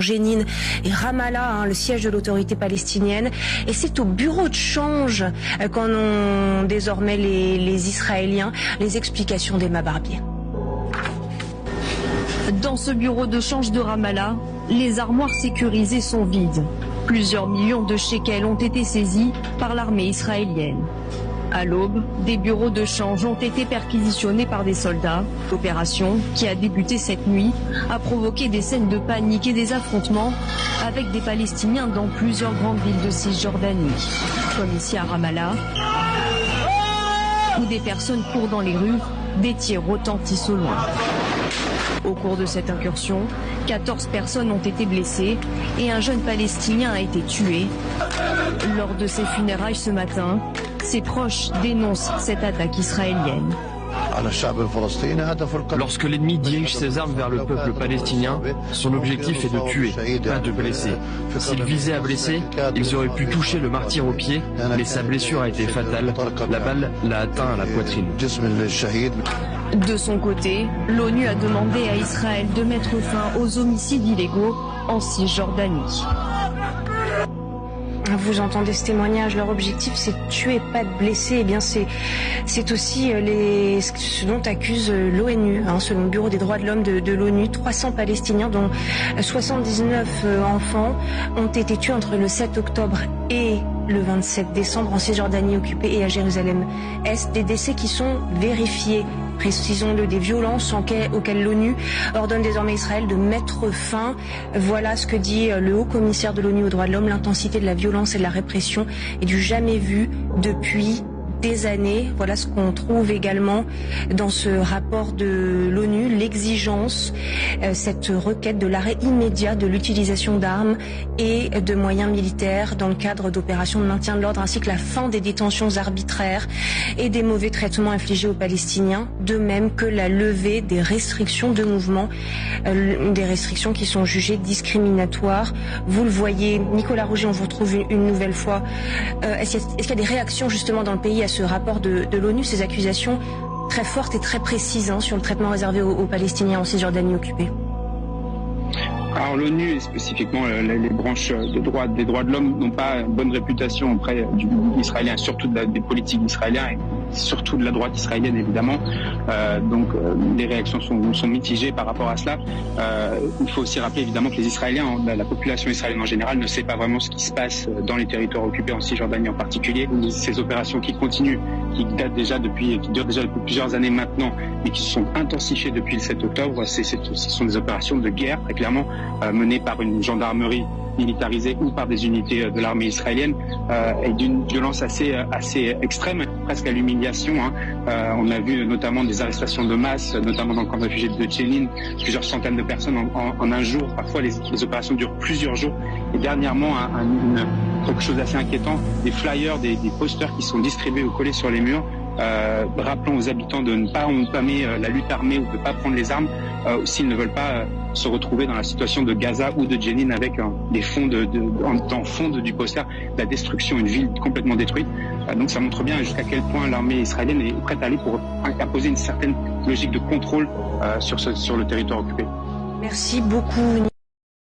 Jénine et Ramallah, le siège de l'autorité palestinienne. Et c'est au bureau de change qu'en ont désormais les Israéliens. Les explications d'Emma Barbier. Dans ce bureau de change de Ramallah, les armoires sécurisées sont vides. Plusieurs millions de shekels ont été saisis par l'armée israélienne. À l'aube, des bureaux de change ont été perquisitionnés par des soldats. L'opération, qui a débuté cette nuit, a provoqué des scènes de panique et des affrontements avec des Palestiniens dans plusieurs grandes villes de Cisjordanie, comme ici à Ramallah, où des personnes courent dans les rues, des tirs retentissent au loin. Au cours de cette incursion, 14 personnes ont été blessées et un jeune Palestinien a été tué. Lors de ses funérailles ce matin, ses proches dénoncent cette attaque israélienne. Lorsque l'ennemi dirige ses armes vers le peuple palestinien, son objectif est de tuer, pas de blesser. S'il visait à blesser, ils auraient pu toucher le martyr au pied, mais sa blessure a été fatale. La balle l'a atteint à la poitrine. De son côté, l'ONU a demandé à Israël de mettre fin aux homicides illégaux en Cisjordanie. Vous entendez ce témoignage, leur objectif c'est de tuer, pas de blesser. Eh bien c'est aussi ce dont accuse l'ONU, selon le Bureau des droits de l'homme de l'ONU. 300 Palestiniens, dont 79 enfants, ont été tués entre le 7 octobre et le 27 décembre en Cisjordanie occupée et à Jérusalem-Est. Des décès qui sont vérifiés, précisons-le, des violences auxquelles l'ONU ordonne désormais à Israël de mettre fin. Voilà ce que dit le haut commissaire de l'ONU aux droits de l'homme. L'intensité de la violence et de la répression est du jamais vu depuis des années. Voilà ce qu'on trouve également dans ce rapport de l'ONU, l'exigence, cette requête de l'arrêt immédiat de l'utilisation d'armes et de moyens militaires dans le cadre d'opérations de maintien de l'ordre, ainsi que la fin des détentions arbitraires et des mauvais traitements infligés aux Palestiniens, de même que la levée des restrictions de mouvement, des restrictions qui sont jugées discriminatoires. Vous le voyez, Nicolas Rouget, on vous retrouve une nouvelle fois. Est-ce qu'il y a des réactions justement dans le pays à ce rapport de l'ONU, ces accusations très fortes et très précises sur le traitement réservé aux Palestiniens en Cisjordanie occupée? Alors l'ONU et spécifiquement les branches des droits de l'homme n'ont pas une bonne réputation auprès du gouvernement israélien, surtout des politiques israéliens et surtout de la droite israélienne évidemment. Donc les réactions sont mitigées par rapport à cela. Il faut aussi rappeler évidemment que les Israéliens, la population israélienne en général, ne sait pas vraiment ce qui se passe dans les territoires occupés, en Cisjordanie en particulier. Ces opérations qui continuent, qui durent déjà depuis plusieurs années maintenant, mais qui se sont intensifiées depuis le 7 octobre, ce sont des opérations de guerre, très clairement, menées par une gendarmerie militarisée ou par des unités de l'armée israélienne, et d'une violence assez extrême, presque à l'humiliation. On a vu notamment des arrestations de masse, notamment dans le camp de réfugiés de Jenin, plusieurs centaines de personnes en un jour. Parfois, les opérations durent plusieurs jours. Et dernièrement, quelque chose d'assez inquiétant, des flyers, des posters qui sont distribués ou collés sur les murs, rappelant aux habitants de ne pas entamer la lutte armée ou de ne pas prendre les armes s'ils ne veulent pas se retrouver dans la situation de Gaza ou de Jenin avec des fonds en fond du poster, la destruction, une ville complètement détruite. Donc ça montre bien jusqu'à quel point l'armée israélienne est prête à aller pour imposer une certaine logique de contrôle sur le territoire occupé. Merci beaucoup.